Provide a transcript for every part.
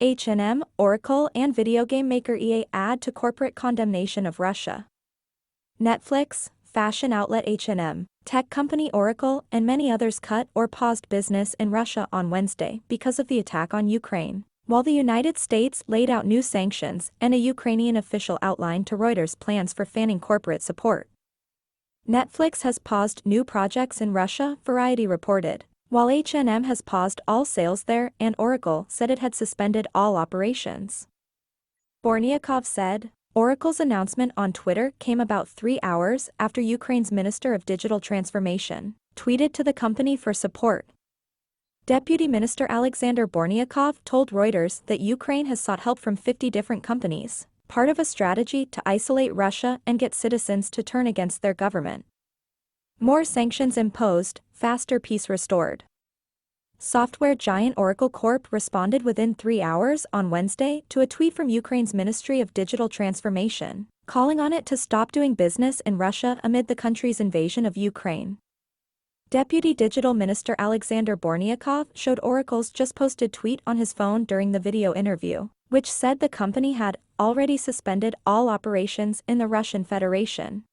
H&M, Oracle, and video game maker EA add to corporate condemnation of Russia. Netflix, fashion outlet H&M, tech company Oracle, and many others cut or paused business in Russia on Wednesday because of the attack on Ukraine, while the United States laid out new sanctions and a Ukrainian official outlined to Reuters plans for fanning corporate support. Netflix has paused new projects in Russia, Variety reported, while H&M has paused all sales there and Oracle said it had suspended all operations. Bornyakov said, Oracle's announcement on Twitter came about 3 hours after Ukraine's Minister of Digital Transformation tweeted to the company for support. Deputy Minister Alexander Bornyakov told Reuters that Ukraine has sought help from 50 different companies, part of a strategy to isolate Russia and get citizens to turn against their government. More sanctions imposed, faster peace restored. Software giant Oracle Corp responded within 3 hours on Wednesday to a tweet from Ukraine's Ministry of Digital Transformation, calling on it to stop doing business in Russia amid the country's invasion of Ukraine. Deputy Digital Minister Alexander Bornyakov showed Oracle's just-posted tweet on his phone during the video interview, which said the company had already suspended all operations in the Russian Federation.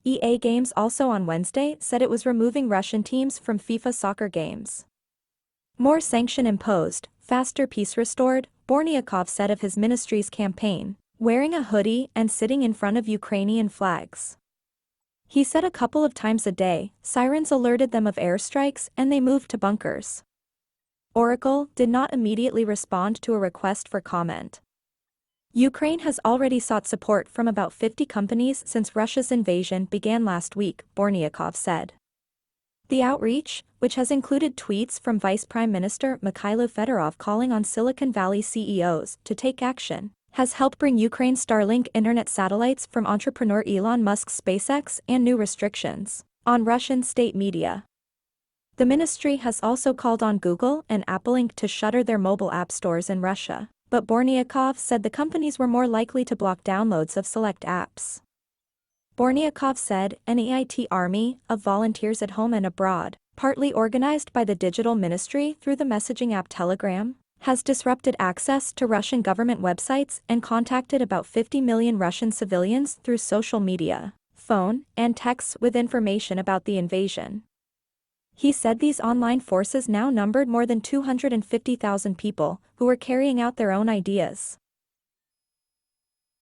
EA Games also on Wednesday said it was removing Russian teams from FIFA soccer games. More sanction imposed, faster peace restored, Bornyakov said of his ministry's campaign, wearing a hoodie and sitting in front of Ukrainian flags. He said a couple of times a day, sirens alerted them of airstrikes and they moved to bunkers. Oracle did not immediately respond to a request for comment. Ukraine has already sought support from about 50 companies since Russia's invasion began last week, Bornyakov said. The outreach, which has included tweets from Vice Prime Minister Mikhailo Fedorov calling on Silicon Valley CEOs to take action, has helped bring Ukraine Starlink internet satellites from entrepreneur Elon Musk's SpaceX and new restrictions on Russian state media. The ministry has also called on Google and Apple Inc. to shutter their mobile app stores in Russia, but Bornyakov said the companies were more likely to block downloads of select apps. Bornyakov said an EIT army of volunteers at home and abroad, partly organized by the digital ministry through the messaging app Telegram, has disrupted access to Russian government websites and contacted about 50 million Russian civilians through social media, phone, and texts with information about the invasion. He said these online forces now numbered more than 250,000 people who were carrying out their own ideas.